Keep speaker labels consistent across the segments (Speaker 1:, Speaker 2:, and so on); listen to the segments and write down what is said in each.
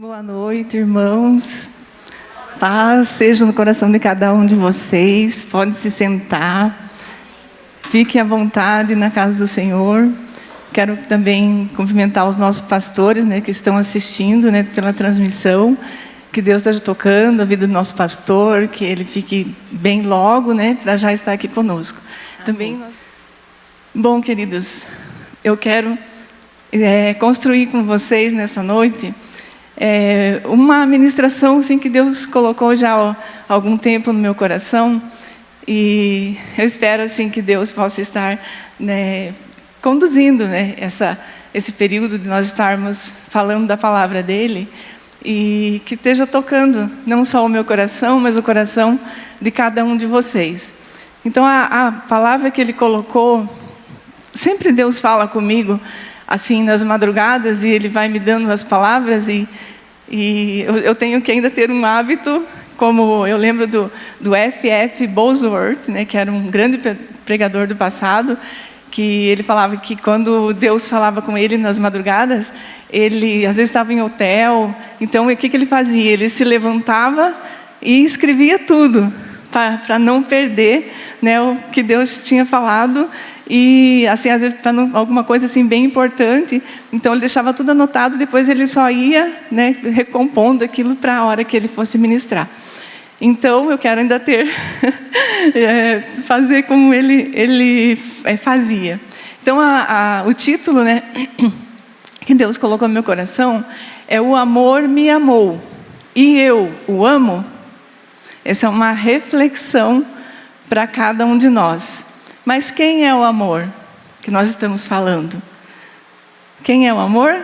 Speaker 1: Boa noite, irmãos. Paz seja no coração de cada um de vocês. Pode se sentar. Fiquem à vontade na casa do Senhor. Quero também cumprimentar os nossos pastores, que estão assistindo, pela transmissão. Que Deus esteja tocando a vida do nosso pastor, que ele fique bem logo, para já estar aqui conosco. Também. Bom, queridos, eu quero construir com vocês nessa noite uma ministração assim, que Deus colocou já há algum tempo no meu coração, e eu espero assim, que Deus possa estar conduzindo esse período de nós estarmos falando da palavra dEle, e que esteja tocando não só o meu coração, mas o coração de cada um de vocês. Então a palavra que Ele colocou, sempre Deus fala comigo assim nas madrugadas, e Ele vai me dando as palavras, e eu tenho que ainda ter um hábito, como eu lembro do F.F. Bosworth, que era um grande pregador do passado, que ele falava que quando Deus falava com ele nas madrugadas, ele às vezes estava em hotel, então o que ele fazia? Ele se levantava e escrevia tudo, para não perder o que Deus tinha falado, e assim, às vezes, para alguma coisa assim, bem importante, então ele deixava tudo anotado, depois ele só ia recompondo aquilo para a hora que ele fosse ministrar. Então eu quero ainda fazer como ele fazia. Então o título que Deus colocou no meu coração é "O amor me amou e eu o amo". Essa é uma reflexão para cada um de nós. Mas quem é o amor que nós estamos falando? Quem é o amor?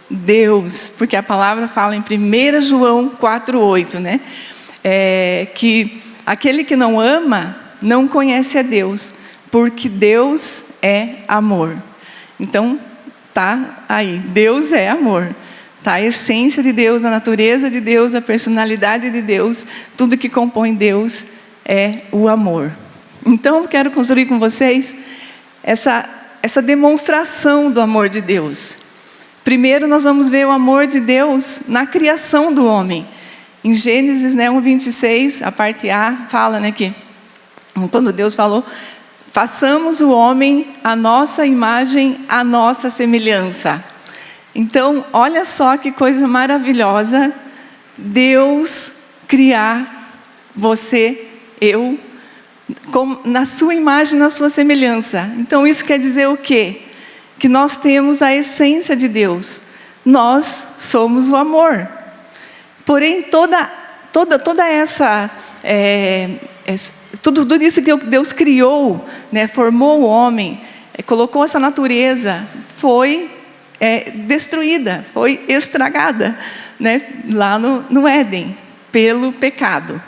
Speaker 1: Deus, porque a palavra fala em 1 João 4:8, que aquele que não ama não conhece a Deus, porque Deus é amor. Então, tá aí, Deus é amor. Tá, a essência de Deus, a natureza de Deus, a personalidade de Deus, tudo que compõe Deus é o amor. Então, eu quero construir com vocês essa demonstração do amor de Deus. Primeiro, nós vamos ver o amor de Deus na criação do homem. Em Gênesis 1:26, a parte A, fala que quando Deus falou, façamos o homem à nossa imagem, à nossa semelhança. Então, olha só que coisa maravilhosa, Deus criar você, eu, na sua imagem, na sua semelhança. Então isso quer dizer o quê? Que nós temos a essência de Deus. Nós somos o amor. Porém, toda essa tudo isso que Deus criou, formou o homem, colocou essa natureza, foi destruída, foi estragada, lá no Éden, pelo pecado.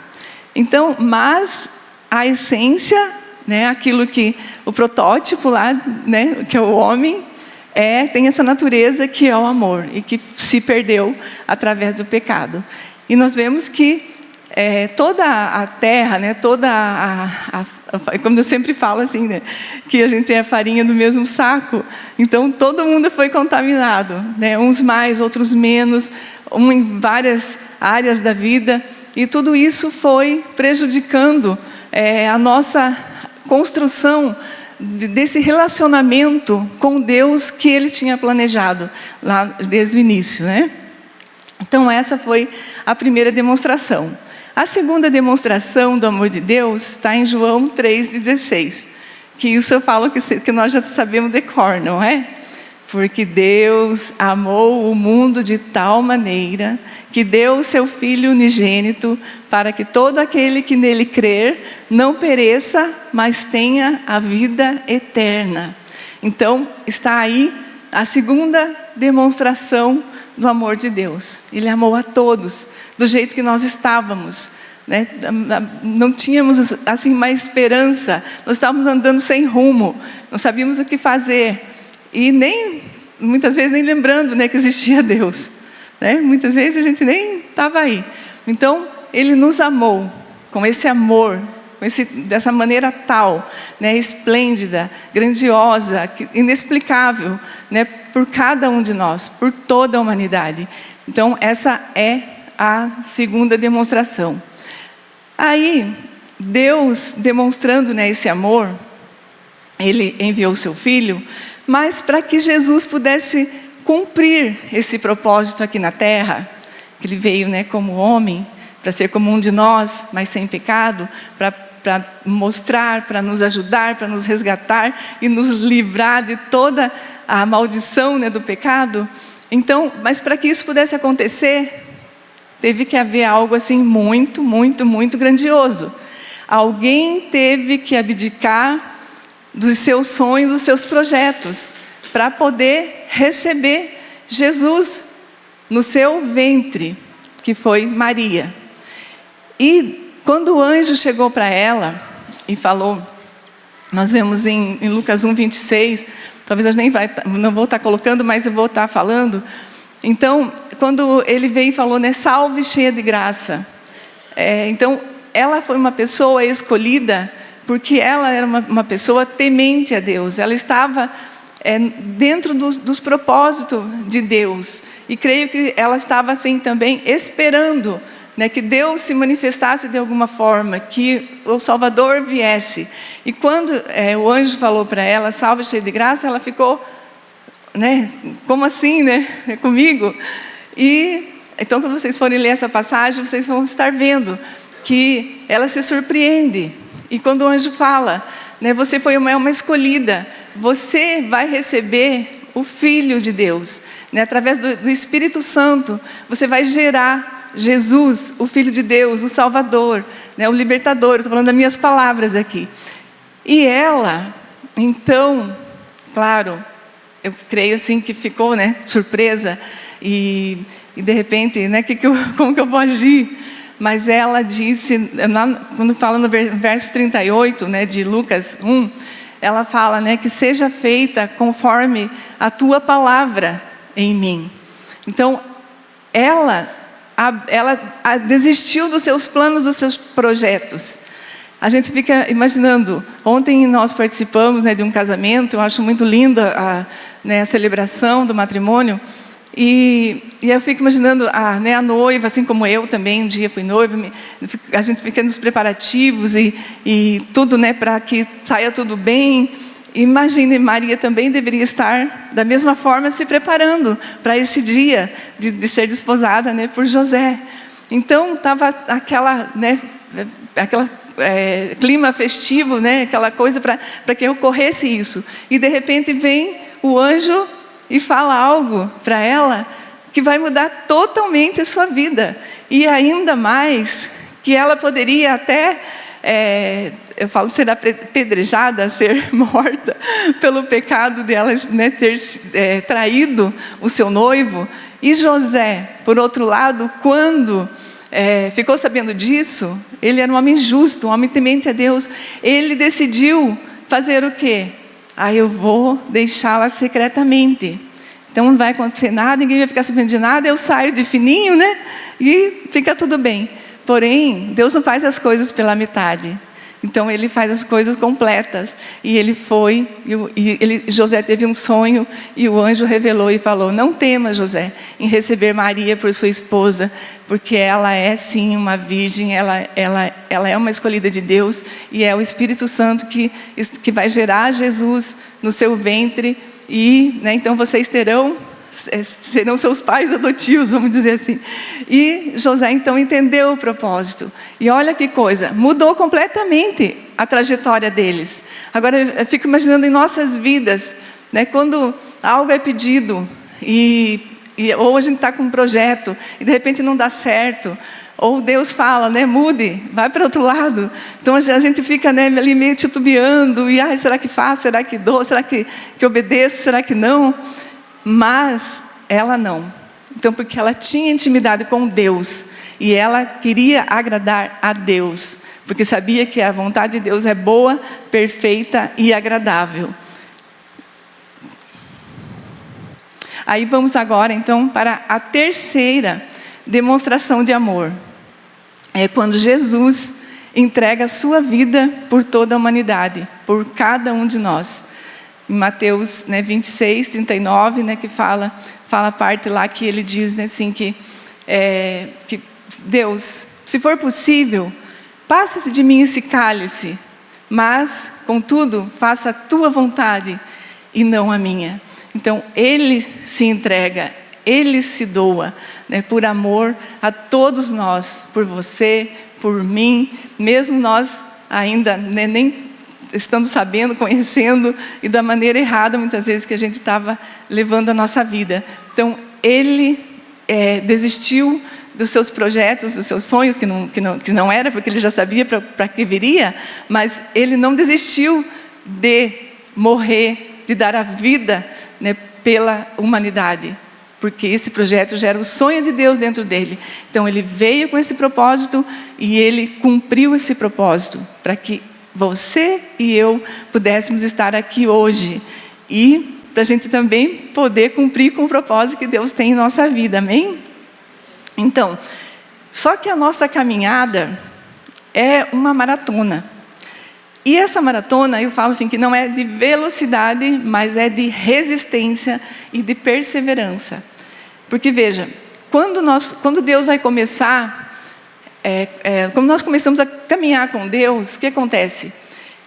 Speaker 1: Então, mas a essência, aquilo que o protótipo lá, que é o homem, tem essa natureza que é o amor, e que se perdeu através do pecado. E nós vemos que toda a terra, como eu sempre falo assim, que a gente é a farinha do mesmo saco, então todo mundo foi contaminado, uns mais, outros menos, em várias áreas da vida, e tudo isso foi prejudicando a nossa construção desse relacionamento com Deus que Ele tinha planejado lá desde o início, Então essa foi a primeira demonstração. A segunda demonstração do amor de Deus está em João 3,16, que isso eu falo que nós já sabemos de cor, não é? Porque Deus amou o mundo de tal maneira que deu o seu Filho unigênito, para que todo aquele que nele crer não pereça, mas tenha a vida eterna. Então, está aí a segunda demonstração do amor de Deus. Ele amou a todos, do jeito que nós estávamos. Não tínhamos assim mais esperança, nós estávamos andando sem rumo, não sabíamos o que fazer. E muitas vezes nem lembrando que existia Deus. Muitas vezes a gente nem estava aí. Então, Ele nos amou com esse amor, dessa maneira tal, esplêndida, grandiosa, inexplicável, por cada um de nós, por toda a humanidade. Então, essa é a segunda demonstração. Aí, Deus demonstrando, né, esse amor, Ele enviou o seu Filho, mas para que Jesus pudesse cumprir esse propósito aqui na Terra, que Ele veio, né, como homem, para ser como um de nós, mas sem pecado, para mostrar, para nos ajudar, para nos resgatar e nos livrar de toda a maldição, né, do pecado. Então, mas para que isso pudesse acontecer, teve que haver algo assim muito, muito, muito grandioso. Alguém teve que abdicar dos seus sonhos, dos seus projetos, para poder receber Jesus no seu ventre, que foi Maria. E quando o anjo chegou para ela e falou, nós vemos em Lucas 1:26, talvez eu não vou estar colocando, mas eu vou estar falando. Então, quando ele veio e falou, né, salve cheia de graça. Então, ela foi uma pessoa escolhida porque ela era uma pessoa temente a Deus. Ela estava dentro dos propósitos de Deus. E creio que ela estava assim também esperando, né, que Deus se manifestasse de alguma forma, que o Salvador viesse. E quando o anjo falou para ela, salve cheia de graça, ela ficou, né, como assim, né, comigo? E então, quando vocês forem ler essa passagem, vocês vão estar vendo que ela se surpreende. E quando o anjo fala, né, você foi uma escolhida, você vai receber o Filho de Deus, né, através do Espírito Santo, você vai gerar Jesus, o Filho de Deus, o Salvador, né, o Libertador. Estou falando das minhas palavras aqui. E ela, então, claro, eu creio assim que ficou, né, surpresa e de repente, né, como que eu vou agir? Mas ela disse, quando fala no verso 38, né, de Lucas 1, ela fala, né, que seja feita conforme a tua palavra em mim. Então, ela desistiu dos seus planos, dos seus projetos. A gente fica imaginando, ontem nós participamos, né, de um casamento, eu acho muito linda a celebração do matrimônio, e eu fico imaginando a noiva, assim como eu também, um dia fui noiva, a gente fica nos preparativos e tudo, né, para que saia tudo bem. Imagine, Maria também deveria estar da mesma forma se preparando para esse dia de ser desposada, né, por José. Então estava aquela, né, clima festivo, né, aquela coisa para que ocorresse isso. E de repente vem o anjo e fala algo para ela que vai mudar totalmente a sua vida. E ainda mais que ela poderia até, eu falo, ser apedrejada, ser morta pelo pecado dela, né, ter traído o seu noivo. E José, por outro lado, quando ficou sabendo disso, ele era um homem justo, um homem temente a Deus. Ele decidiu fazer o quê? Eu vou deixá-la secretamente. Então não vai acontecer nada, ninguém vai ficar sabendo de nada, eu saio de fininho, né? E fica tudo bem. Porém, Deus não faz as coisas pela metade. Então Ele faz as coisas completas. E ele foi, José teve um sonho, e o anjo revelou e falou, não temas, José, em receber Maria por sua esposa, porque ela é sim uma virgem, ela é uma escolhida de Deus, e é o Espírito Santo que vai gerar Jesus no seu ventre, e, né, então vocês serão seus pais adotivos, vamos dizer assim. E José então entendeu o propósito. E olha que coisa, mudou completamente a trajetória deles. Agora eu fico imaginando em nossas vidas, né, quando algo é pedido, ou a gente está com um projeto, e de repente não dá certo, ou Deus fala, né, mude, vai para outro lado. Então a gente fica, né, ali meio titubeando, e será que faço, será que dou, será que obedeço, será que não? Mas ela não. Então, porque ela tinha intimidade com Deus, e ela queria agradar a Deus, porque sabia que a vontade de Deus é boa, perfeita e agradável. Aí vamos agora então para a terceira demonstração de amor. É quando Jesus entrega a sua vida por toda a humanidade, por cada um de nós. em Mateus 26, 39, que fala a parte lá que ele diz assim, que Deus, se for possível, passe de mim esse cálice, mas, contudo, faça a tua vontade e não a minha. Então, ele se entrega, ele se doa, por amor a todos nós, por você, por mim, mesmo nós ainda nem estamos sabendo, conhecendo, e da maneira errada, muitas vezes, que a gente estava levando a nossa vida. Então, ele desistiu dos seus projetos, dos seus sonhos, que não era, porque ele já sabia para que viria, mas ele não desistiu de morrer, de dar a vida, pela humanidade, porque esse projeto já era o sonho de Deus dentro dele. Então ele veio com esse propósito e ele cumpriu esse propósito, para que você e eu pudéssemos estar aqui hoje, e para a gente também poder cumprir com o propósito que Deus tem em nossa vida, amém? Então, só que a nossa caminhada é uma maratona. E essa maratona, eu falo assim, que não é de velocidade, mas é de resistência e de perseverança. Porque veja, quando Deus vai começar, quando nós começamos a caminhar com Deus, o que acontece?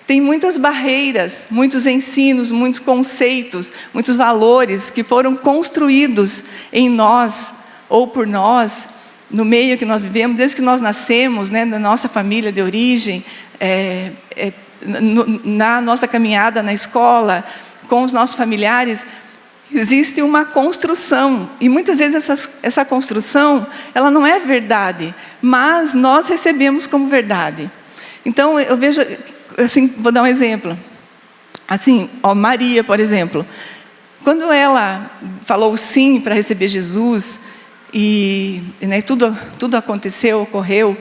Speaker 1: Tem muitas barreiras, muitos ensinos, muitos conceitos, muitos valores que foram construídos em nós, ou por nós, no meio que nós vivemos, desde que nós nascemos, na nossa família de origem, na nossa caminhada na escola, com os nossos familiares, existe uma construção, e muitas vezes essa construção, ela não é verdade, mas nós recebemos como verdade. Então, eu vejo, assim, vou dar um exemplo, assim, Maria, por exemplo, quando ela falou sim para receber Jesus, e tudo aconteceu, ocorreu,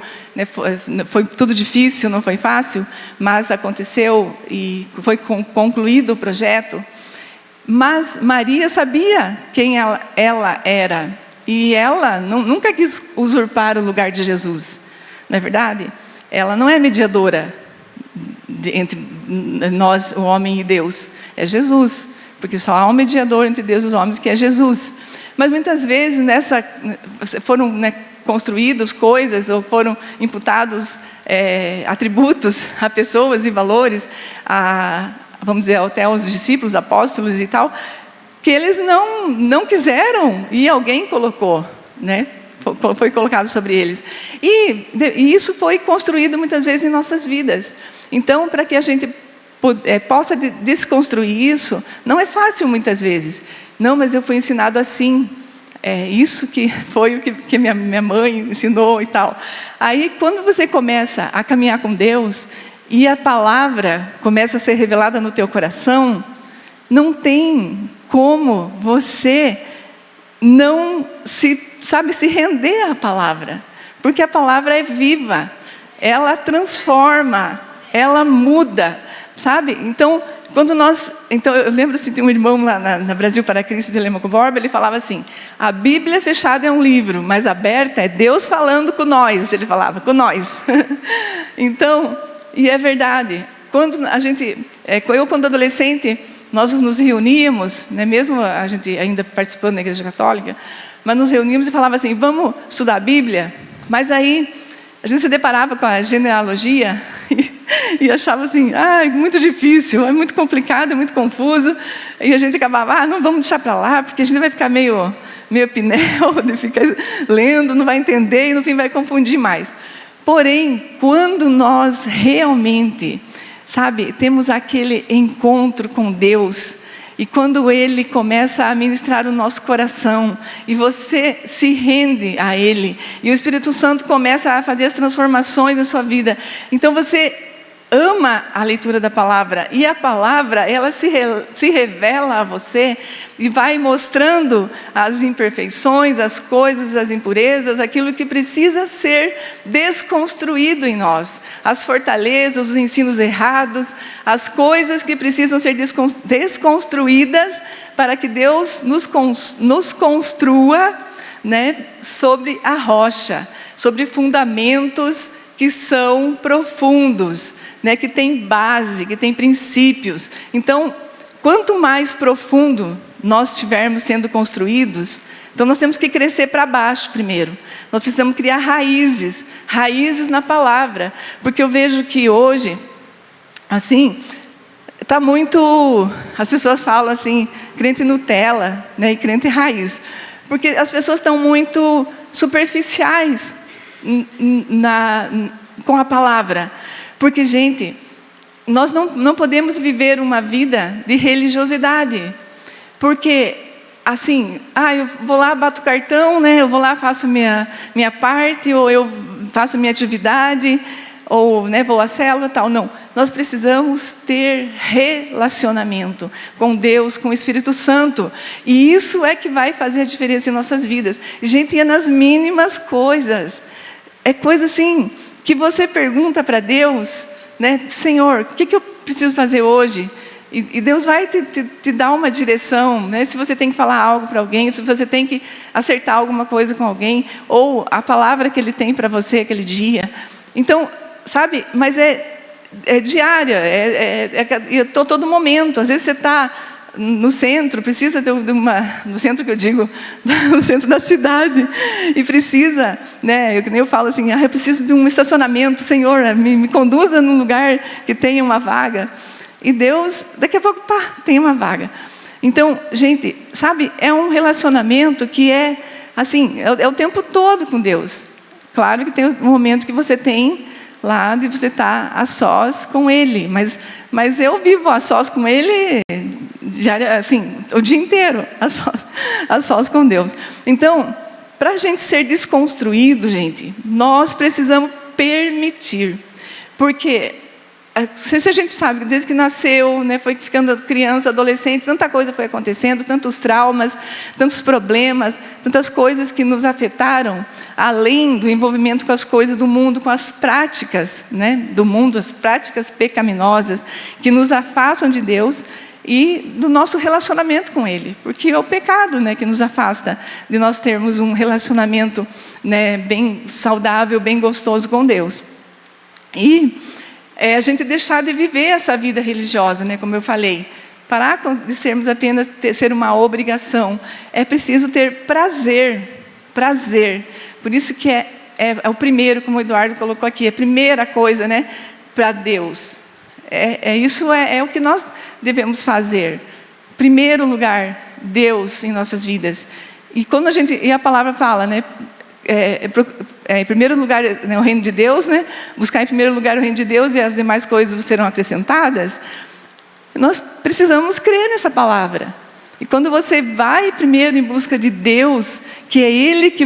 Speaker 1: foi tudo difícil, não foi fácil, mas aconteceu e foi concluído o projeto. Mas Maria sabia quem ela era, e ela nunca quis usurpar o lugar de Jesus, não é verdade? Ela não é mediadora entre nós, o homem e Deus, é Jesus, porque só há um mediador entre Deus e os homens, que é Jesus. Mas muitas vezes foram construídas coisas, ou foram imputados atributos a pessoas e valores, vamos dizer, até aos discípulos, apóstolos e tal, que eles não quiseram, e alguém colocou, foi colocado sobre eles. E isso foi construído muitas vezes em nossas vidas. Então, para que a gente possa desconstruir isso, não é fácil muitas vezes. Não, mas eu fui ensinado assim. Isso que foi o que minha mãe ensinou e tal. Aí, quando você começa a caminhar com Deus, e a palavra começa a ser revelada no teu coração, não tem como você não se render à palavra. Porque a palavra é viva, ela transforma, ela muda, sabe? Então, eu lembro assim, tem um irmão lá na Brasil para Cristo de Telemaco Borba, ele falava assim, a Bíblia fechada é um livro, mas aberta é Deus falando com nós, ele falava, com nós. Então, e é verdade, quando adolescente, nós nos reuníamos, mesmo a gente ainda participando da Igreja Católica, mas nos reuníamos e falava assim, vamos estudar a Bíblia? Mas aí, a gente se deparava com a genealogia e achava assim, muito difícil, é muito complicado, é muito confuso. E a gente acabava, não, vamos deixar para lá, porque a gente vai ficar meio pinel de ficar lendo, não vai entender e no fim vai confundir mais. Porém, quando nós realmente, temos aquele encontro com Deus, e quando Ele começa a ministrar o nosso coração, e você se rende a Ele, e o Espírito Santo começa a fazer as transformações na sua vida, então você ama a leitura da palavra, e a palavra, ela se revela a você, e vai mostrando as imperfeições, as coisas, as impurezas, aquilo que precisa ser desconstruído em nós, as fortalezas, os ensinos errados, as coisas que precisam ser desconstruídas, para que Deus nos construa, sobre a rocha, sobre fundamentos que são profundos, que tem base, que tem princípios. Então, quanto mais profundo nós estivermos sendo construídos, então nós temos que crescer para baixo primeiro. Nós precisamos criar raízes na palavra. Porque eu vejo que hoje, assim, está muito... As pessoas falam assim, crente Nutella, né, e crente raiz. Porque as pessoas estão muito superficiais com a palavra. Porque, gente, nós não podemos viver uma vida de religiosidade. Porque, assim, eu vou lá, bato o cartão, né, eu vou lá, faço minha parte, ou eu faço minha atividade, ou, né, vou à célula e tal. Não, nós precisamos ter relacionamento com Deus, com o Espírito Santo. E isso é que vai fazer a diferença em nossas vidas. Gente, é nas mínimas coisas. É coisa assim, que você pergunta para Deus, né, Senhor, o que eu preciso fazer hoje? E Deus vai te dar uma direção, né? Se você tem que falar algo para alguém, se você tem que acertar alguma coisa com alguém, ou a palavra que Ele tem para você aquele dia. Então, sabe, mas é diária, todo momento. Às vezes você está no centro, precisa de no centro que eu digo, no centro da cidade, e precisa, né, eu falo assim, eu preciso de um estacionamento, Senhor, me conduza num lugar que tenha uma vaga. E Deus, daqui a pouco, tem uma vaga. Então, gente, sabe, é um relacionamento que é, assim, é o tempo todo com Deus. Claro que tem um momento que você tem lá, de você estar a sós com Ele. Mas eu vivo a sós com Ele, assim, o dia inteiro, a sós com Deus. Então, para a gente ser desconstruído, gente, nós precisamos permitir. Porque... se a gente sabe, desde que nasceu, né, foi ficando criança, adolescente, tanta coisa foi acontecendo, tantos traumas, tantos problemas, tantas coisas que nos afetaram, além do envolvimento com as coisas do mundo, com as práticas, né, do mundo, as práticas pecaminosas, que nos afastam de Deus e do nosso relacionamento com Ele. Porque é o pecado, né, que nos afasta de nós termos um relacionamento, né, bem saudável, bem gostoso com Deus. E... a gente deixar de viver essa vida religiosa, né, como eu falei. Parar de sermos apenas ser uma obrigação. É preciso ter prazer. Prazer. Por isso que é o primeiro, como o Eduardo colocou aqui, a primeira coisa, né, para Deus. Isso é o que nós devemos fazer. Primeiro lugar, Deus em nossas vidas. E quando a palavra fala, né, em primeiro lugar, né, o reino de Deus, né? Buscar em primeiro lugar o reino de Deus e as demais coisas serão acrescentadas. Nós precisamos crer nessa palavra. E quando você vai primeiro em busca de Deus, que é Ele que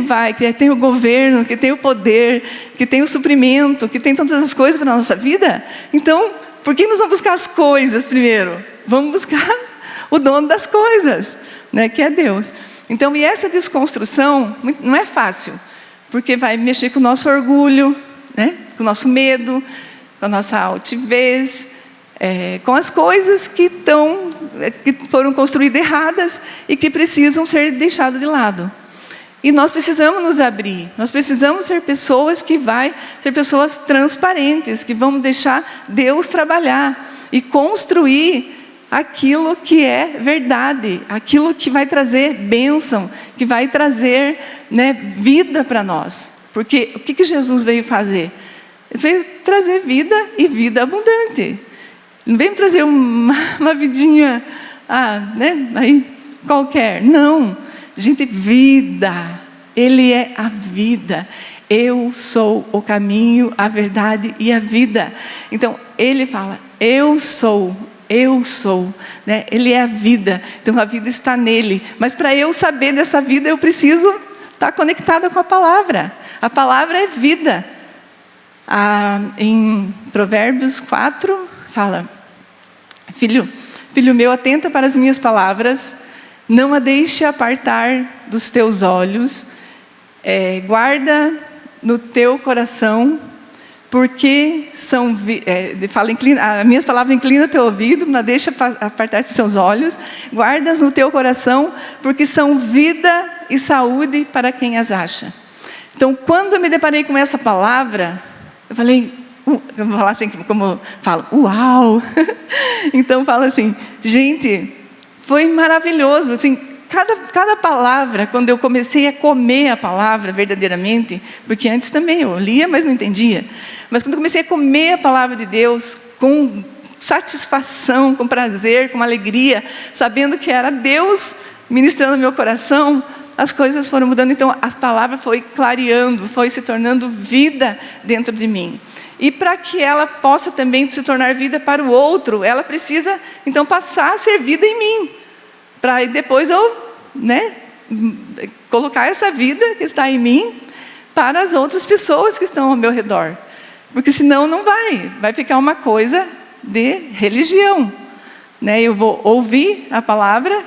Speaker 1: tem o governo, que tem o poder, que tem o suprimento, que tem todas as coisas para a nossa vida, então, por que nós vamos buscar as coisas primeiro? Vamos buscar o dono das coisas, né, que é Deus. Então, e essa desconstrução não é fácil, porque vai mexer com o nosso orgulho, né? Com o nosso medo, com a nossa altivez, com as coisas que foram construídas erradas e que precisam ser deixadas de lado. E nós precisamos nos abrir, nós precisamos ser pessoas ser pessoas transparentes, que vão deixar Deus trabalhar e construir aquilo que é verdade, aquilo que vai trazer bênção, que vai trazer, né, vida para nós. Porque o que Jesus veio fazer? Ele veio trazer vida e vida abundante. Não veio trazer uma vidinha, né, aí, qualquer. Não, gente, vida. Ele é a vida. Eu sou o caminho, a verdade e a vida. Então, Ele fala, eu sou, né? Ele é a vida, então a vida está nele. Mas para eu saber dessa vida, eu preciso estar conectada com a palavra. A palavra é vida. Em Provérbios 4, fala, filho meu, atenta para as minhas palavras, não a deixe apartar dos teus olhos, guarda no teu coração, porque as minhas palavras inclina o teu ouvido, não deixa apartar dos seus olhos, guarda-as no teu coração, porque são vida e saúde para quem as acha. Então, quando eu me deparei com essa palavra, eu falei, eu vou falar assim, como falo, uau! Então fala assim, gente, foi maravilhoso, assim, cada palavra, quando eu comecei a comer a palavra verdadeiramente, porque antes também eu lia, mas não entendia, mas quando eu comecei a comer a palavra de Deus com satisfação, com prazer, com alegria, sabendo que era Deus ministrando no meu coração, as coisas foram mudando. Então a palavra foi clareando, foi se tornando vida dentro de mim. E para que ela possa também se tornar vida para o outro, ela precisa então passar a ser vida em mim, para depois eu, colocar essa vida que está em mim para as outras pessoas que estão ao meu redor, porque senão não vai ficar uma coisa de religião, Eu vou ouvir a palavra,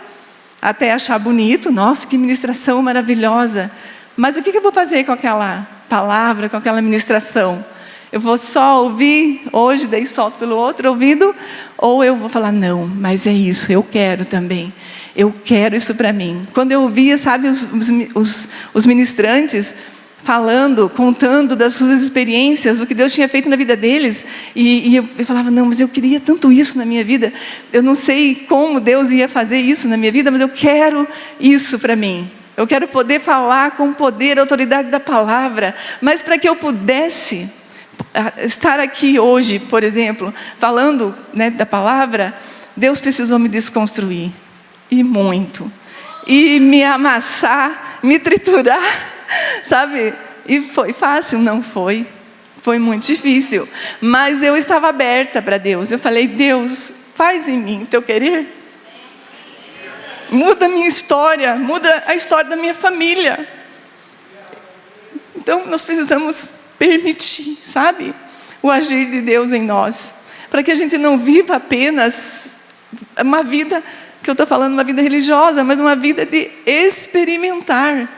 Speaker 1: até achar bonito, nossa, que ministração maravilhosa, mas o que eu vou fazer com aquela palavra, com aquela ministração? Eu vou só ouvir hoje, daí solto pelo outro ouvido, ou eu vou falar, não, mas é isso, eu quero também, eu quero isso para mim. Quando eu ouvia, sabe, os ministrantes falando, contando das suas experiências, o que Deus tinha feito na vida deles, e eu falava, não, mas eu queria tanto isso na minha vida, eu não sei como Deus ia fazer isso na minha vida, mas eu quero isso para mim. Eu quero poder falar com poder, autoridade da palavra, mas para que eu pudesse estar aqui hoje, por exemplo, falando da palavra, Deus precisou me desconstruir, e muito, e me amassar, me triturar, sabe? E foi fácil? Não foi. Foi muito difícil. Mas eu estava aberta para Deus. Eu falei, Deus, faz em mim o teu querer. Muda a minha história, muda a história da minha família. Então nós precisamos permitir, sabe? O agir de Deus em nós. Para que a gente não viva apenas uma vida, que eu estou falando, uma vida religiosa, mas uma vida de experimentar.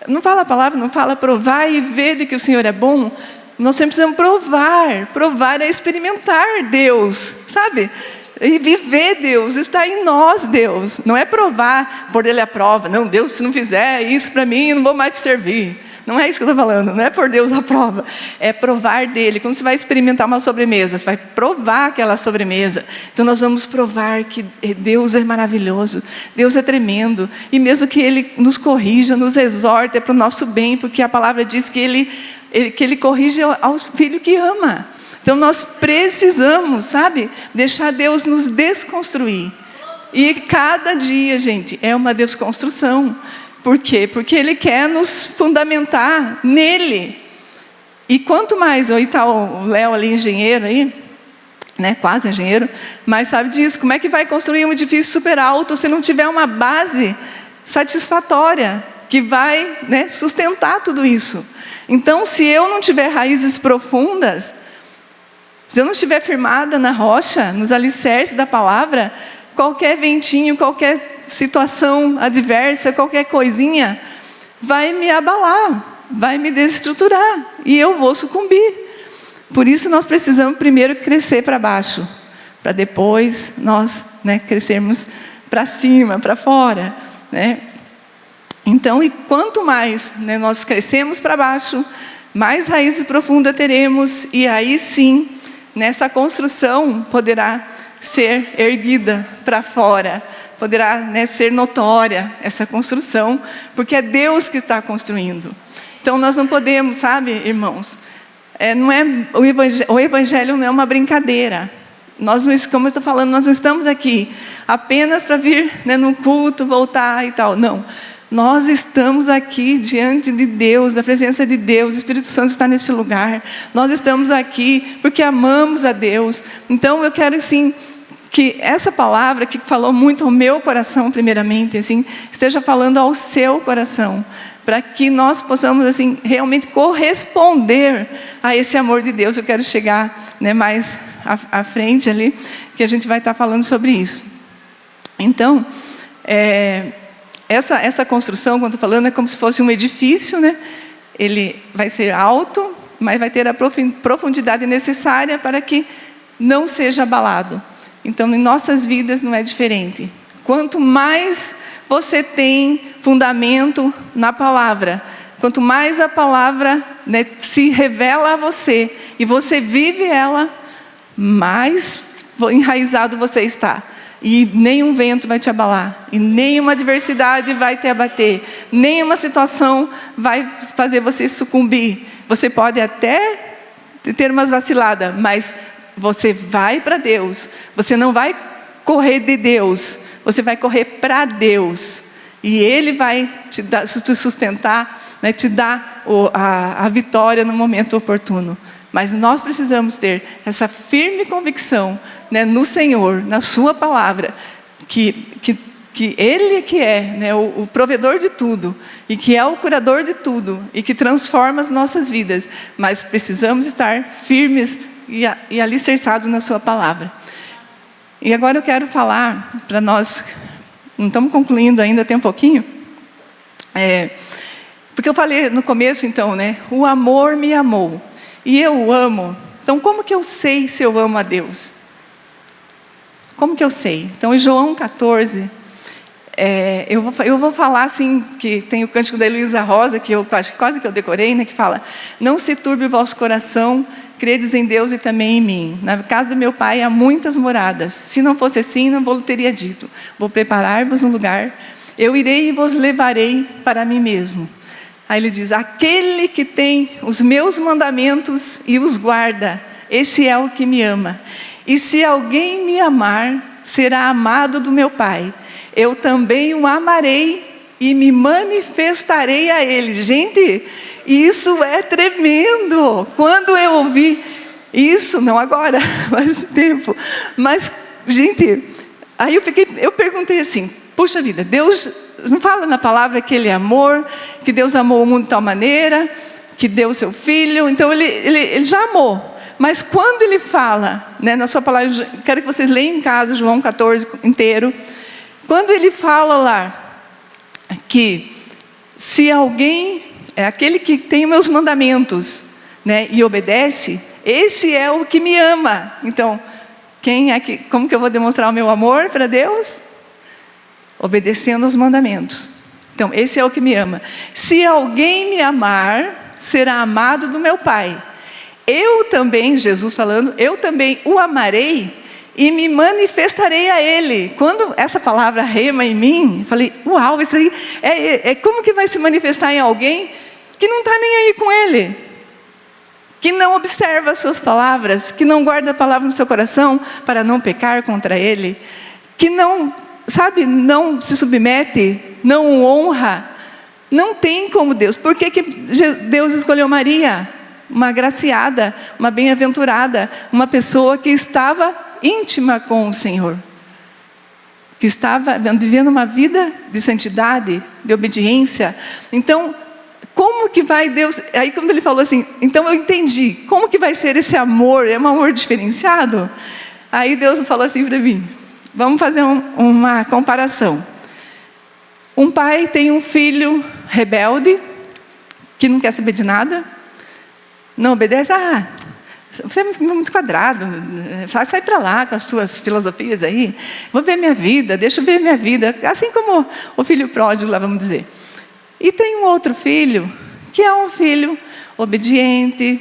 Speaker 1: Não fala a palavra, não fala provar e ver de que o Senhor é bom. Nós sempre precisamos provar é experimentar Deus, sabe? E viver Deus, está em nós Deus. Não é provar, por Ele a prova. Não, Deus, se não fizer isso para mim, eu não vou mais te servir. Não é isso que eu estou falando, não é por Deus a prova. É provar dEle. Quando você vai experimentar uma sobremesa, você vai provar aquela sobremesa. Então nós vamos provar que Deus é maravilhoso, Deus é tremendo. E mesmo que Ele nos corrija, nos exorte, é para o nosso bem, porque a palavra diz que Ele corrige aos filhos que ama. Então nós precisamos, sabe, deixar Deus nos desconstruir. E cada dia, gente, é uma desconstrução. Por quê? Porque Ele quer nos fundamentar nele. E quanto mais, aí está o Léo ali, engenheiro aí, quase engenheiro, mas sabe disso, como é que vai construir um edifício super alto se não tiver uma base satisfatória, que vai sustentar tudo isso? Então, se eu não tiver raízes profundas, se eu não estiver firmada na rocha, nos alicerces da palavra, qualquer ventinho, qualquer situação adversa, qualquer coisinha, vai me abalar, vai me desestruturar, e eu vou sucumbir. Por isso nós precisamos primeiro crescer para baixo, para depois nós crescermos para cima, para fora. Então, e quanto mais nós crescemos para baixo, mais raízes profundas teremos, e aí sim, nessa construção poderá ser erguida para fora, poderá ser notória essa construção, porque é Deus que está construindo. Então nós não podemos, sabe, irmãos, o evangelho não é uma brincadeira. Nós, como eu estou falando, nós não estamos aqui apenas para vir num culto, voltar e tal, não. Nós estamos aqui diante de Deus, da presença de Deus, o Espírito Santo está neste lugar. Nós estamos aqui porque amamos a Deus. Então eu quero sim que essa palavra que falou muito ao meu coração primeiramente, assim, esteja falando ao seu coração, para que nós possamos assim realmente corresponder a esse amor de Deus. Eu quero chegar mais à frente ali, que a gente vai estar falando sobre isso. Então, essa construção, quando estou falando, é como se fosse um edifício, Ele vai ser alto, mas vai ter a profundidade necessária para que não seja abalado. Então, em nossas vidas não é diferente. Quanto mais você tem fundamento na palavra, quanto mais a palavra se revela a você, e você vive ela, mais enraizado você está. E nenhum vento vai te abalar, e nenhuma adversidade vai te abater, nenhuma situação vai fazer você sucumbir. Você pode até ter umas vaciladas, mas você vai para Deus. Você não vai correr de Deus, você vai correr para Deus. E Ele vai te sustentar, né, te dar a vitória no momento oportuno. Mas nós precisamos ter essa firme convicção, né, no Senhor, na sua palavra, que Ele que é, né, o provedor de tudo, e que é o curador de tudo, e que transforma as nossas vidas. Mas precisamos estar firmes e alicerçados na sua palavra. E agora eu quero falar para nós, não estamos concluindo ainda, tem um pouquinho, porque eu falei no começo então, né, o amor me amou. E eu o amo. Então, como que eu sei se eu amo a Deus? Como que eu sei? Então, em João 14, eu vou falar assim, que tem o cântico da Heloísa Rosa, que eu quase que eu decorei, né, que fala: não se turbe o vosso coração, credes em Deus e também em mim. Na casa do meu Pai há muitas moradas. Se não fosse assim, não vou teria dito. Vou preparar-vos um lugar. Eu irei e vos levarei para mim mesmo. Aí ele diz: aquele que tem os meus mandamentos e os guarda, esse é o que me ama. E se alguém me amar, será amado do meu Pai. Eu também o amarei e me manifestarei a ele. Gente, isso é tremendo. Quando eu ouvi isso, não agora, mas tempo. Mas, gente, aí eu perguntei assim: puxa vida, Deus não fala na palavra que Ele é amor, que Deus amou o mundo de tal maneira, que deu o seu Filho. Então Ele já amou. Mas quando Ele fala, né, na sua palavra, quero que vocês leiam em casa João 14 inteiro. Quando Ele fala lá que se alguém é aquele que tem os meus mandamentos, né, e obedece, esse é o que me ama. Então, como que eu vou demonstrar o meu amor para Deus? Obedecendo aos mandamentos. Então, esse é o que me ama. Se alguém me amar, será amado do meu Pai. Eu também, Jesus falando, eu também o amarei e me manifestarei a Ele. Quando essa palavra rema em mim, eu falei: uau, isso aí como que vai se manifestar em alguém que não está nem aí com Ele? Que não observa as suas palavras, que não guarda a palavra no seu coração para não pecar contra Ele, que não se submete, não o honra. Não tem como Deus. Por que Deus escolheu Maria? Uma agraciada, uma bem-aventurada, uma pessoa que estava íntima com o Senhor, que estava vivendo uma vida de santidade, de obediência. Então, como que vai Deus... Aí quando Ele falou assim, então eu entendi, como que vai ser esse amor? É um amor diferenciado? Aí Deus falou assim para mim: vamos fazer uma comparação. Um pai tem um filho rebelde, que não quer saber de nada, não obedece. Você é muito quadrado, sai para lá com as suas filosofias aí, vou ver minha vida, deixa eu ver minha vida. Assim como o filho pródigo lá, vamos dizer. E tem um outro filho, que é um filho obediente,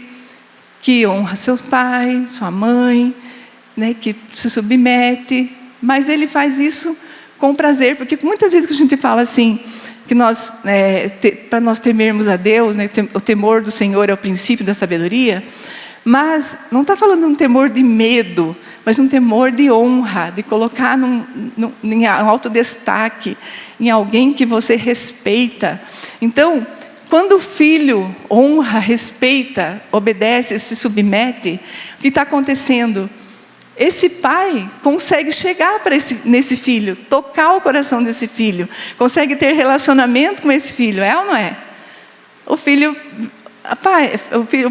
Speaker 1: que honra seu pai, sua mãe, né, que se submete, mas ele faz isso com prazer, porque muitas vezes que a gente fala assim, que nós, para nós temermos a Deus, né, o temor do Senhor é o princípio da sabedoria, mas não está falando um temor de medo, mas um temor de honra, de colocar em alto destaque, em alguém que você respeita. Então, quando o filho honra, respeita, obedece, se submete, o que está acontecendo? Esse pai consegue chegar nesse filho, tocar o coração desse filho, consegue ter relacionamento com esse filho, é ou não é? O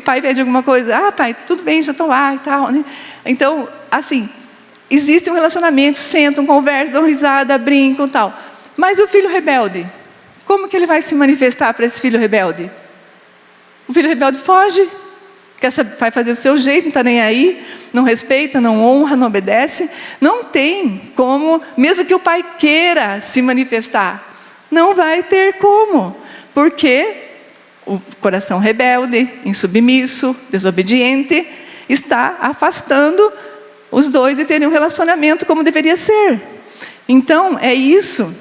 Speaker 1: pai pede alguma coisa: pai, tudo bem, já estou lá e tal, né? Então, assim, existe um relacionamento, sentam, conversam, dão risada, brincam e tal. Mas o filho rebelde, como que ele vai se manifestar para esse filho rebelde? O filho rebelde foge, vai fazer do seu jeito, não está nem aí, não respeita, não honra, não obedece. Não tem como, mesmo que o pai queira se manifestar, não vai ter como, porque o coração rebelde, insubmisso, desobediente, está afastando os dois de terem um relacionamento como deveria ser. Então, é isso,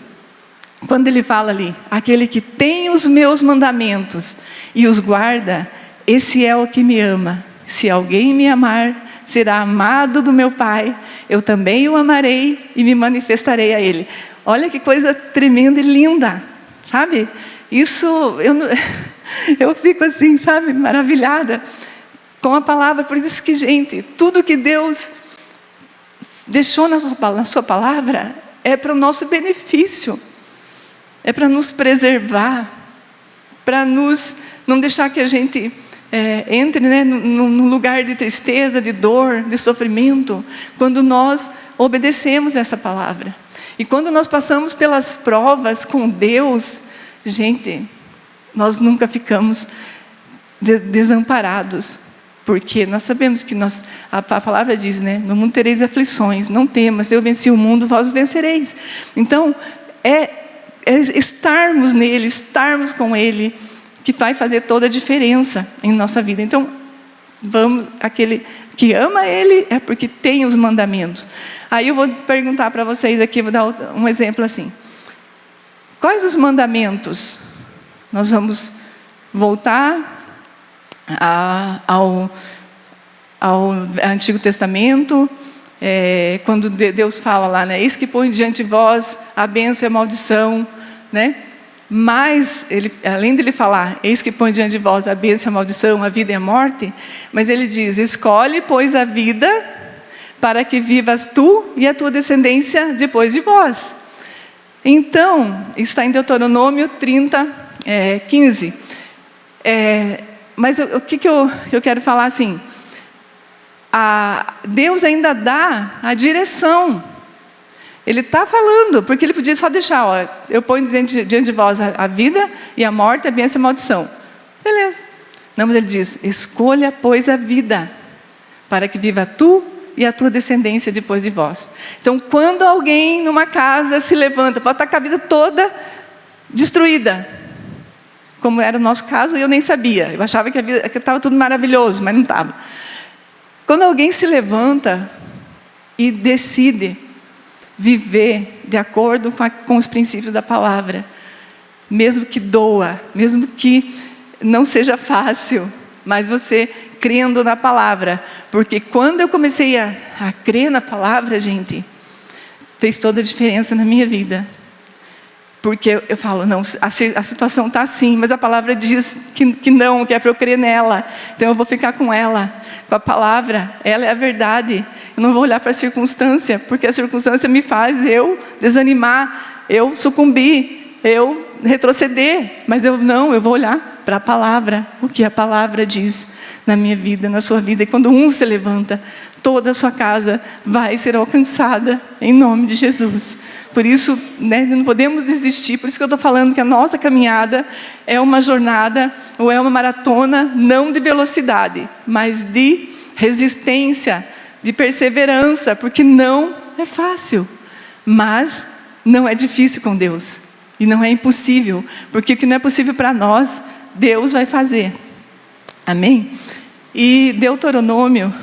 Speaker 1: quando ele fala ali, aquele que tem os meus mandamentos e os guarda, esse é o que me ama. Se alguém me amar, será amado do meu Pai, eu também o amarei e me manifestarei a ele. Olha que coisa tremenda e linda, sabe? Isso, eu fico assim, sabe, maravilhada com a palavra. Por isso que, gente, tudo que Deus deixou na sua palavra é para o nosso benefício, é para nos preservar, para não deixar que a gente entre, né, num lugar de tristeza, de dor, de sofrimento, quando nós obedecemos essa palavra. E quando nós passamos pelas provas com Deus, gente, nós nunca ficamos desamparados, porque nós sabemos que a palavra diz, né, no mundo tereis aflições, não temas, eu venci o mundo, vós vencereis. Então, é estarmos nele, estarmos com ele, que vai fazer toda a diferença em nossa vida. Então, aquele que ama ele é porque tem os mandamentos. Aí eu vou perguntar para vocês aqui, vou dar um exemplo assim. Quais os mandamentos? Nós vamos voltar ao Antigo Testamento, quando Deus fala lá, né? Eis que põe diante de vós a bênção e a maldição, né? Mas, além de ele falar, eis que põe diante de vós a bênção e a maldição, a vida e a morte, mas ele diz, escolhe, pois, a vida, para que vivas tu e a tua descendência depois de vós. Então, isso está em Deuteronômio 30, 15. Mas o que eu quero falar assim? Deus ainda dá a direção. Ele está falando, porque ele podia só deixar, eu ponho diante de vós a vida e a morte, a bênção e a maldição. Beleza. Não, mas ele diz, escolha, pois, a vida, para que viva tu e a tua descendência depois de vós. Então, quando alguém numa casa se levanta, pode estar com a vida toda destruída, como era o nosso caso, eu nem sabia. Eu achava que estava tudo maravilhoso, mas não estava. Quando alguém se levanta e decide viver de acordo com os princípios da palavra, mesmo que doa, mesmo que não seja fácil, mas você crendo na palavra, porque quando eu comecei a crer na palavra, gente, fez toda a diferença na minha vida. Porque eu falo, não, a situação está assim, mas a palavra diz que não, que é para eu crer nela. Então eu vou ficar com ela, com a palavra, ela é a verdade. Eu não vou olhar para a circunstância, porque a circunstância me faz eu desanimar, eu sucumbir, eu retroceder. Mas eu vou olhar para a palavra, o que a palavra diz na minha vida, na sua vida. E quando um se levanta, toda a sua casa vai ser alcançada em nome de Jesus. Por isso, né, não podemos desistir. Por isso que eu estou falando que a nossa caminhada é uma jornada, ou é uma maratona, não de velocidade, mas de resistência, de perseverança, porque não é fácil, mas não é difícil com Deus, e não é impossível, porque o que não é possível para nós, Deus vai fazer. Amém? E Deuteronômio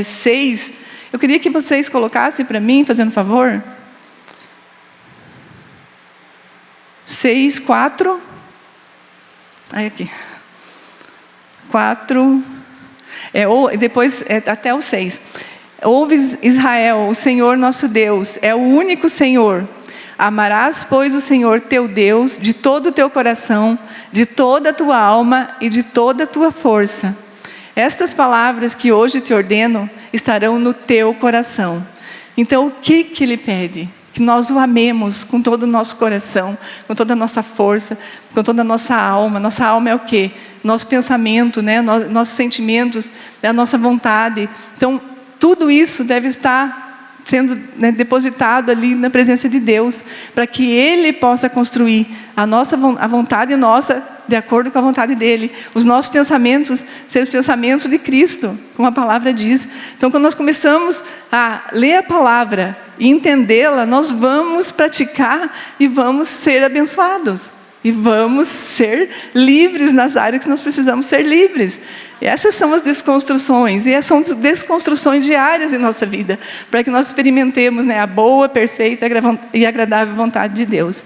Speaker 1: 6, eu queria que vocês colocassem para mim, fazendo um favor. 6, 4. Aí aqui. 4. Depois até o 6. Ouve, Israel, o Senhor nosso Deus é o único Senhor. Amarás, pois, o Senhor teu Deus de todo o teu coração, de toda a tua alma e de toda a tua força. Estas palavras que hoje te ordeno estarão no teu coração. Então, o que ele pede? Que nós o amemos com todo o nosso coração, com toda a nossa força, com toda a nossa alma. Nossa alma é o quê? Nosso pensamento, né? Nossos sentimentos, a nossa vontade. Então, tudo isso deve estar sendo, né, depositado ali na presença de Deus, para que Ele possa construir a vontade nossa de acordo com a vontade dEle. Os nossos pensamentos serem os pensamentos de Cristo, como a palavra diz. Então, quando nós começamos a ler a palavra e entendê-la, nós vamos praticar e vamos ser abençoados. E vamos ser livres nas áreas que nós precisamos ser livres. E essas são as desconstruções. E são desconstruções diárias em nossa vida, para que nós experimentemos, né, a boa, perfeita e agradável vontade de Deus.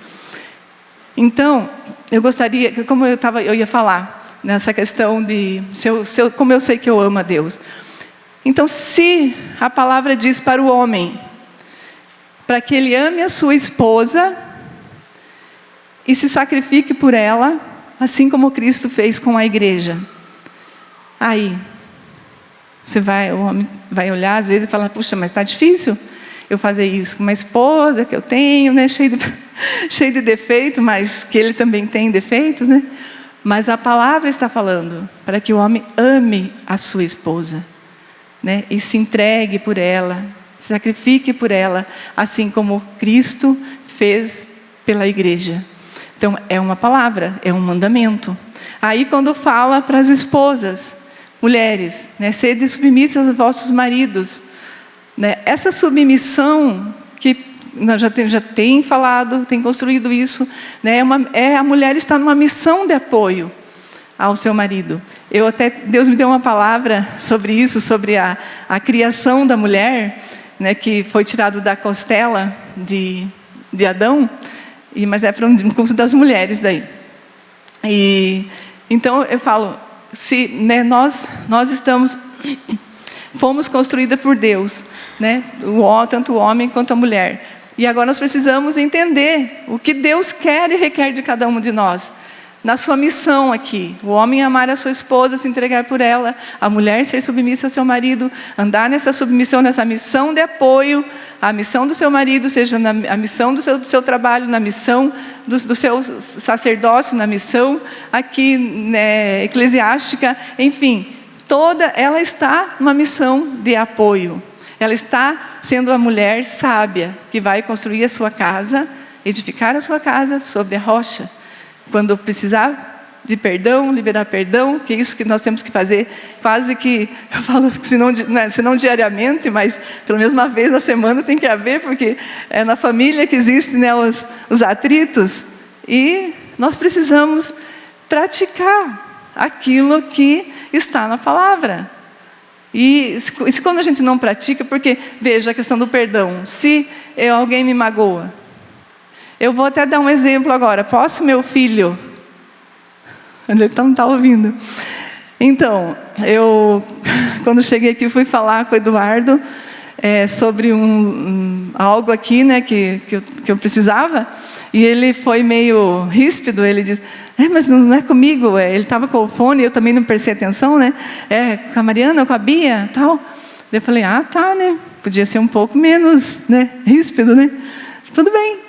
Speaker 1: Então, eu gostaria, como eu ia falar, nessa questão de como eu sei que eu amo a Deus. Então, se a palavra diz para o homem, para que ele ame a sua esposa e se sacrifique por ela, assim como Cristo fez com a igreja. Aí, o homem vai olhar às vezes e falar, puxa, mas está difícil eu fazer isso com uma esposa que eu tenho, né, cheio de defeito, mas que ele também tem defeitos, né? Mas a palavra está falando para que o homem ame a sua esposa, né, e se entregue por ela, se sacrifique por ela, assim como Cristo fez pela igreja. Então, é uma palavra, é um mandamento. Aí, quando fala para as esposas, mulheres, né, sede submissas aos vossos maridos, né, essa submissão que nós já tem falado, tem construído isso, né, a mulher está numa missão de apoio ao seu marido. Deus me deu uma palavra sobre isso, sobre a criação da mulher, né, que foi tirado da costela de Adão. Mas é para um curso das mulheres daí. E então eu falo, se, né, nós fomos construídas por Deus, né, tanto o homem quanto a mulher. E agora nós precisamos entender o que Deus quer e requer de cada um de nós. Na sua missão aqui, o homem amar a sua esposa, se entregar por ela, a mulher ser submissa ao seu marido, andar nessa submissão, nessa missão de apoio, a missão do seu marido, seja a missão do seu trabalho, na missão do seu sacerdócio, na missão aqui, né, eclesiástica, enfim, ela está numa missão de apoio. Ela está sendo a mulher sábia, que vai construir a sua casa, edificar a sua casa sobre a rocha. Quando precisar de perdão, liberar perdão, que é isso que nós temos que fazer, quase que, eu falo, se não diariamente, mas pelo menos uma vez na semana tem que haver, porque é na família que existem, né, os atritos, e nós precisamos praticar aquilo que está na palavra. E quando a gente não pratica, porque, veja a questão do perdão, se alguém me magoa, eu vou até dar um exemplo agora. Posso, meu filho? Ele não está ouvindo. Então, quando cheguei aqui, fui falar com o Eduardo sobre algo aqui, né, que eu precisava. E ele foi meio ríspido. Ele disse, mas não é comigo. Ele estava com o fone, eu também não prestei atenção, né? Com a Mariana, com a Bia, tal. Eu falei, tá, né? Podia ser um pouco menos, né, ríspido, né? Tudo bem.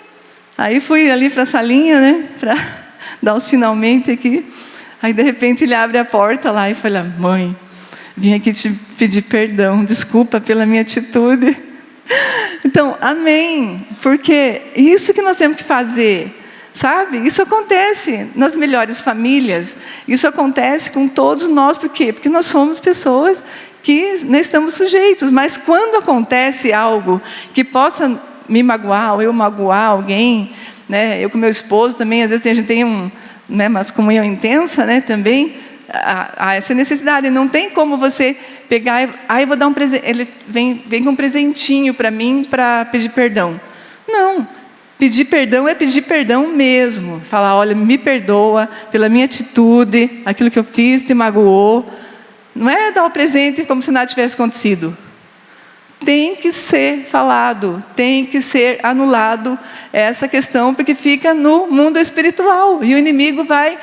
Speaker 1: Aí fui ali para a salinha, né, para dar os finalmente aqui. Aí, de repente, ele abre a porta lá e fala, mãe, vim aqui te pedir perdão, desculpa pela minha atitude. Então, amém, porque isso que nós temos que fazer, sabe? Isso acontece nas melhores famílias, isso acontece com todos nós, por quê? Porque nós somos pessoas que não estamos sujeitos, mas quando acontece algo que possa me magoar, ou eu magoar alguém, né? Eu com meu esposo também, às vezes a gente tem uma comunhão intensa, né, também, há essa necessidade, não tem como você pegar, eu vou dar um presente, ele vem com um presentinho para mim, para pedir perdão. Não, pedir perdão é pedir perdão mesmo, falar, olha, me perdoa pela minha atitude, aquilo que eu fiz te magoou, não é dar o presente como se nada tivesse acontecido. Tem que ser falado, tem que ser anulado essa questão, porque fica no mundo espiritual, e o inimigo vai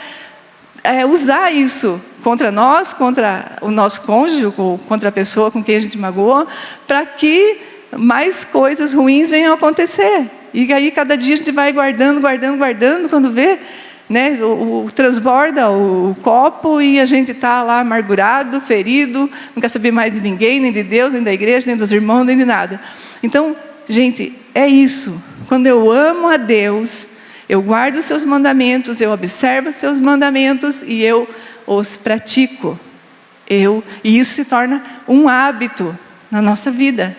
Speaker 1: usar isso contra nós, contra o nosso cônjuge, contra a pessoa com quem a gente magoou, para que mais coisas ruins venham a acontecer. E aí cada dia a gente vai guardando, quando vê, né, transborda o copo e a gente está lá amargurado, ferido, não quer saber mais de ninguém, nem de Deus, nem da igreja, nem dos irmãos, nem de nada. Então, gente, é isso. Quando eu amo a Deus, eu guardo os seus mandamentos, eu observo os seus mandamentos e eu os pratico. E isso se torna um hábito na nossa vida.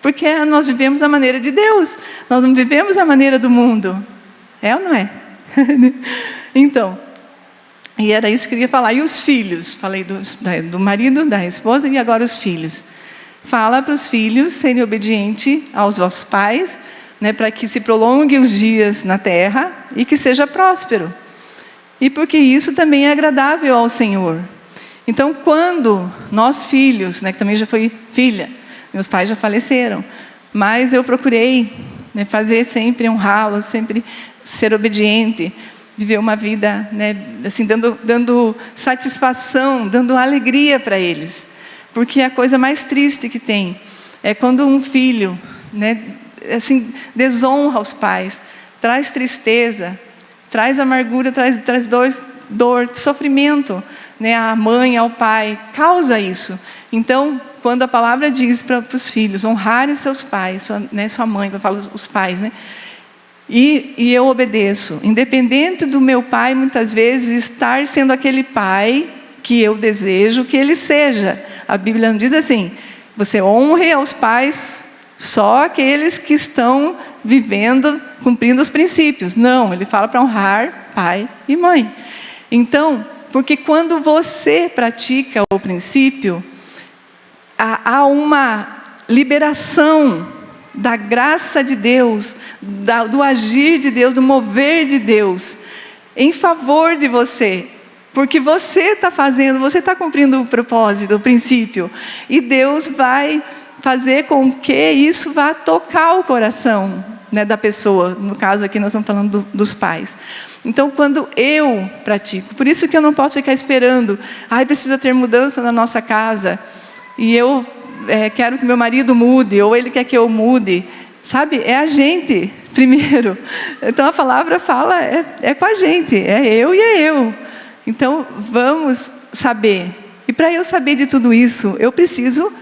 Speaker 1: Porque nós vivemos a maneira de Deus, nós não vivemos a maneira do mundo. É ou não é? Então, e era isso que eu queria falar. E os filhos? Falei do marido, da esposa, e agora os filhos. Fala para os filhos serem obedientes aos vossos pais, né, para que se prolonguem os dias na terra e que seja próspero. E porque isso também é agradável ao Senhor. Então, quando nós filhos, né, que também já fui filha, meus pais já faleceram, mas eu procurei, né, fazer sempre honrá-los, sempre ser obediente, viver uma vida, né, assim, dando satisfação, dando alegria para eles. Porque a coisa mais triste que tem é quando um filho, né, assim, desonra os pais, traz tristeza, traz amargura, traz dor, sofrimento, né, à mãe, ao pai, causa isso. Então, quando a palavra diz para os filhos honrarem seus pais, sua mãe, quando eu falo os pais, né, e eu obedeço, independente do meu pai, muitas vezes, estar sendo aquele pai que eu desejo que ele seja. A Bíblia não diz assim, você honre aos pais só aqueles que estão vivendo, cumprindo os princípios. Não, ele fala para honrar pai e mãe. Então, porque quando você pratica o princípio, há uma liberação da graça de Deus, do agir de Deus, do mover de Deus, em favor de você. Porque você está fazendo, você está cumprindo o propósito, o princípio. E Deus vai fazer com que isso vá tocar o coração, né, da pessoa. No caso aqui nós estamos falando dos pais. Então, quando eu pratico, por isso que eu não posso ficar esperando, precisa ter mudança na nossa casa, e eu quero que meu marido mude, ou ele quer que eu mude. Sabe, é a gente primeiro. Então a palavra fala, é com a gente, é eu e é eu. Então vamos saber. E para eu saber de tudo isso, eu preciso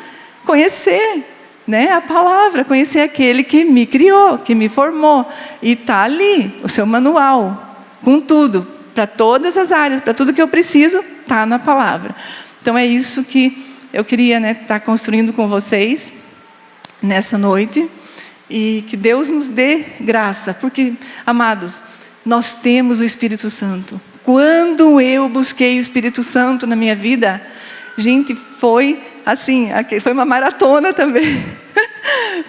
Speaker 1: conhecer, né, a palavra, conhecer aquele que me criou, que me formou. E está ali, o seu manual, com tudo, para todas as áreas, para tudo que eu preciso, está na palavra. Então é isso que eu queria, né, estar construindo com vocês nessa noite. E que Deus nos dê graça, porque, amados, nós temos o Espírito Santo. Quando eu busquei o Espírito Santo na minha vida, gente, foi assim, foi uma maratona também.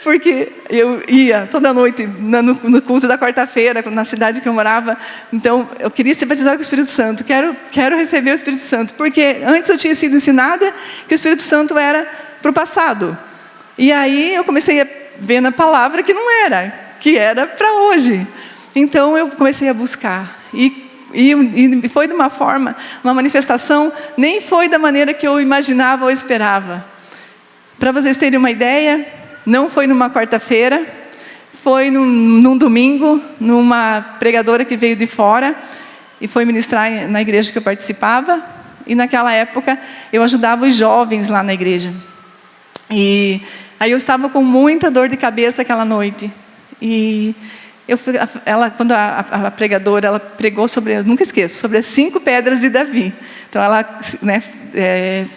Speaker 1: Porque eu ia toda noite no culto da quarta-feira, na cidade que eu morava. Então, eu queria ser batizada com o Espírito Santo. Quero receber o Espírito Santo. Porque antes eu tinha sido ensinada que o Espírito Santo era para o passado. E aí eu comecei a ver na palavra que não era, que era para hoje. Então eu comecei a buscar. E foi de uma forma, uma manifestação, nem foi da maneira que eu imaginava ou esperava. Para vocês terem uma ideia, não foi numa quarta-feira, foi num domingo, numa pregadora que veio de fora e foi ministrar na igreja que eu participava. E naquela época eu ajudava os jovens lá na igreja. E aí eu estava com muita dor de cabeça aquela noite. E quando a pregadora, ela pregou sobre, nunca esqueço, sobre as 5 pedras de Davi. Então ela, né,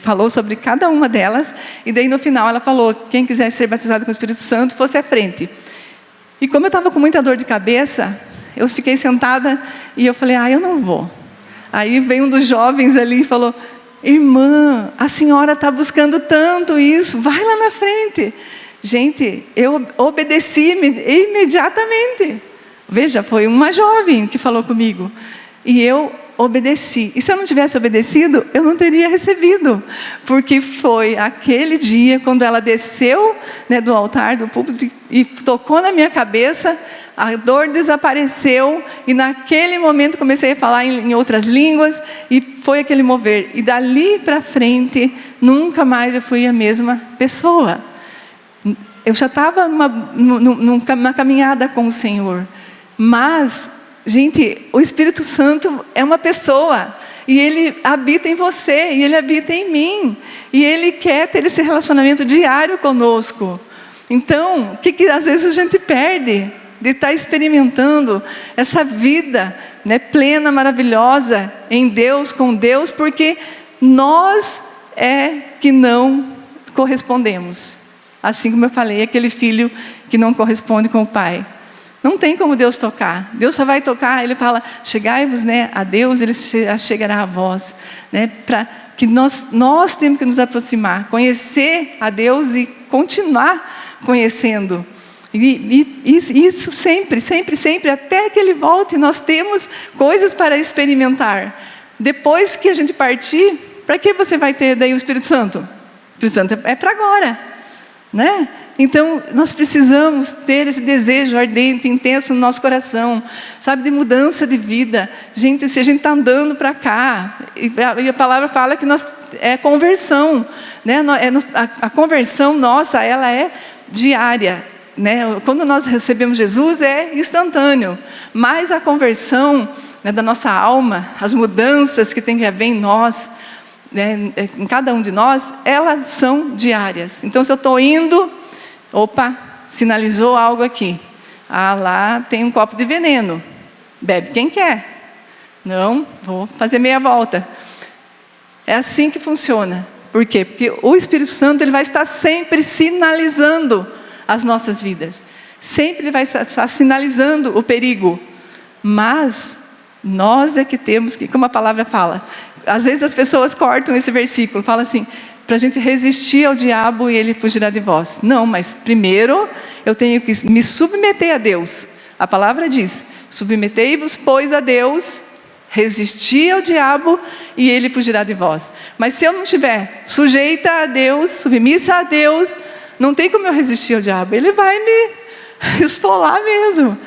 Speaker 1: falou sobre cada uma delas. E daí no final ela falou, quem quiser ser batizado com o Espírito Santo, fosse à frente. E como eu estava com muita dor de cabeça, eu fiquei sentada e eu falei, eu não vou. Aí veio um dos jovens ali e falou, irmã, a senhora está buscando tanto isso, vai lá na frente. Gente, eu obedeci imediatamente. Veja, foi uma jovem que falou comigo. E eu obedeci. E se eu não tivesse obedecido, eu não teria recebido. Porque foi aquele dia, quando ela desceu, né, do altar, do púlpito, e tocou na minha cabeça, a dor desapareceu, e naquele momento comecei a falar em outras línguas, e foi aquele mover. E dali para frente, nunca mais eu fui a mesma pessoa. Eu já estava numa caminhada com o Senhor. Mas, gente, o Espírito Santo é uma pessoa. E Ele habita em você, e Ele habita em mim. E Ele quer ter esse relacionamento diário conosco. Então, o que às vezes a gente perde? De estar experimentando essa vida, né, plena, maravilhosa, em Deus, com Deus, porque nós que não correspondemos. Assim como eu falei, aquele filho que não corresponde com o pai. Não tem como Deus tocar. Deus só vai tocar, Ele fala, chegai-vos, né, a Deus, Ele chegará a vós. Né, para que nós temos que nos aproximar, conhecer a Deus e continuar conhecendo. E isso sempre, sempre, sempre, até que Ele volte, nós temos coisas para experimentar. Depois que a gente partir, para que você vai ter daí o Espírito Santo? O Espírito Santo é para agora, né? Então, nós precisamos ter esse desejo ardente, intenso no nosso coração, sabe, de mudança de vida. Gente, se a gente está andando para cá, e a palavra fala que é conversão, né? A conversão nossa, ela é diária, né? Quando nós recebemos Jesus, é instantâneo, mas a conversão, né, da nossa alma, as mudanças que tem que haver em nós, né, em cada um de nós, elas são diárias. Então, se eu estou indo, opa, sinalizou algo aqui. Ah, lá tem um copo de veneno. Bebe quem quer. Não, vou fazer meia volta. É assim que funciona. Por quê? Porque o Espírito Santo, ele vai estar sempre sinalizando as nossas vidas. Sempre ele vai estar sinalizando o perigo. Mas nós é que temos que, como a palavra fala, às vezes as pessoas cortam esse versículo, falam assim, para a gente resistir ao diabo e ele fugirá de vós. Não, mas primeiro eu tenho que me submeter a Deus. A palavra diz, submetei-vos, pois, a Deus, resistir ao diabo e ele fugirá de vós. Mas se eu não estiver sujeita a Deus, submissa a Deus, não tem como eu resistir ao diabo. Ele vai me esfolar mesmo.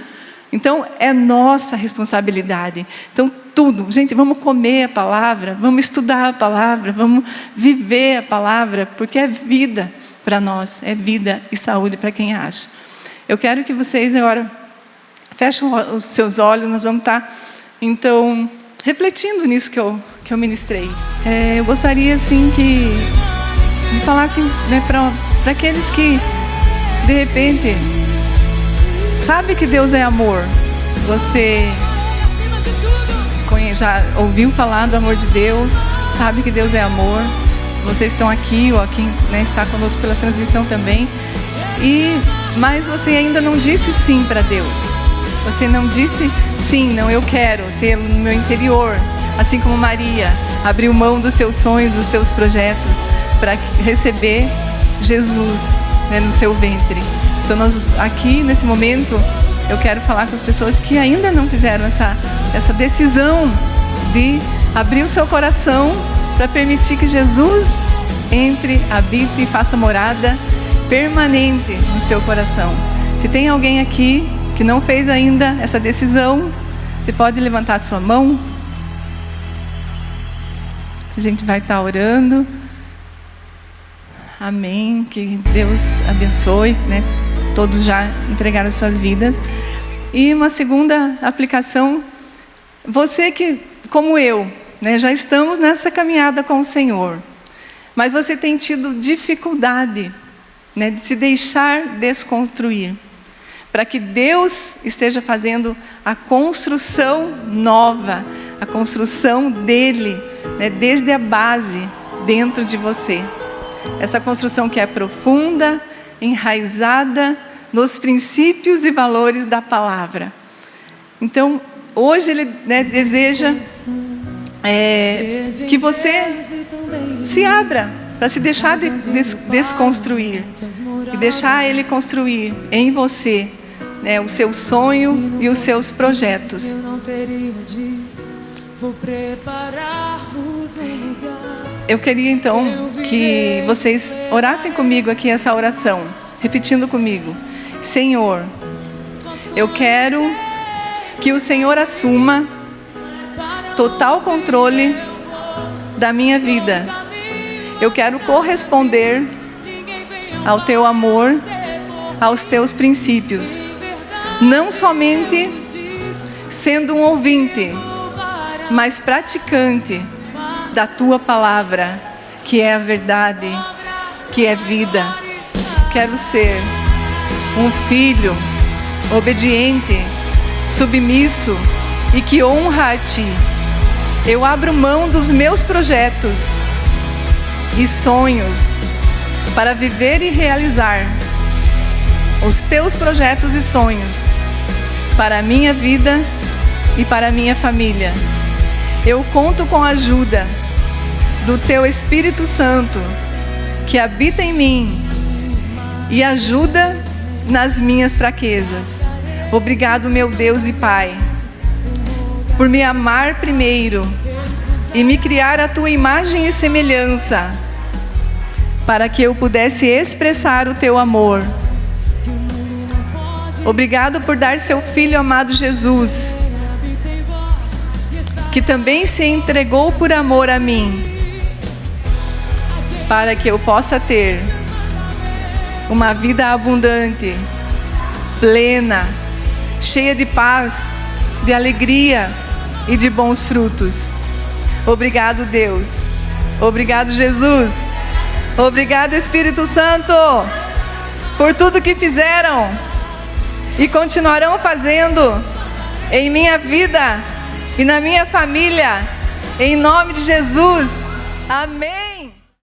Speaker 1: Então, é nossa responsabilidade. Então, tudo, gente, vamos comer a palavra, vamos estudar a palavra, vamos viver a palavra, porque é vida para nós, é vida e saúde para quem acha. Eu quero que vocês agora fechem os seus olhos, nós vamos estar, então, refletindo nisso que eu ministrei. Eu gostaria, assim, de falar, assim, né, para aqueles que, de repente, sabe que Deus é amor. Você já ouviu falar do amor de Deus, sabe que Deus é amor. Vocês estão aqui, ou quem, né, está conosco pela transmissão também. Mas você ainda não disse sim para Deus. Você não disse sim, não, eu quero tê-lo no meu interior. Assim como Maria abriu mão dos seus sonhos, dos seus projetos, para receber Jesus, né, no seu ventre. Então, nós aqui, nesse momento, eu quero falar com as pessoas que ainda não fizeram essa decisão de abrir o seu coração para permitir que Jesus entre, habite e faça morada permanente no seu coração. Se tem alguém aqui que não fez ainda essa decisão, você pode levantar a sua mão. A gente vai estar orando. Amém. Que Deus abençoe, né? Todos já entregaram suas vidas. E uma segunda aplicação, você que, como eu, né, já estamos nessa caminhada com o Senhor, mas você tem tido dificuldade, né, de se deixar desconstruir, para que Deus esteja fazendo a construção nova, a construção dele, né, desde a base dentro de você. Essa construção que é profunda, enraizada nos princípios e valores da palavra. Então, hoje ele, né, deseja que você se abra para se deixar desconstruir e deixar ele construir em você, né, o seu sonho e os seus projetos. Eu queria então que vocês orassem comigo aqui essa oração, repetindo comigo. Senhor, eu quero que o Senhor assuma total controle da minha vida. Eu quero corresponder ao teu amor, aos teus princípios, não somente sendo um ouvinte, mas praticante da tua palavra, que é a verdade, que é vida. Quero ser um filho obediente, submisso e que honra a ti. Eu abro mão dos meus projetos e sonhos para viver e realizar os teus projetos e sonhos para a minha vida e para a minha família. Eu conto com a ajuda do Teu Espírito Santo, que habita em mim e ajuda nas minhas fraquezas. Obrigado, meu Deus e Pai, por me amar primeiro e me criar a Tua imagem e semelhança, para que eu pudesse expressar o Teu amor. Obrigado por dar Seu Filho amado Jesus, que também se entregou por amor a mim, para que eu possa ter uma vida abundante, plena, cheia de paz, de alegria e de bons frutos. Obrigado, Deus. Obrigado, Jesus. Obrigado, Espírito Santo, por tudo que fizeram e continuarão fazendo em minha vida e na minha família. Em nome de Jesus. Amém.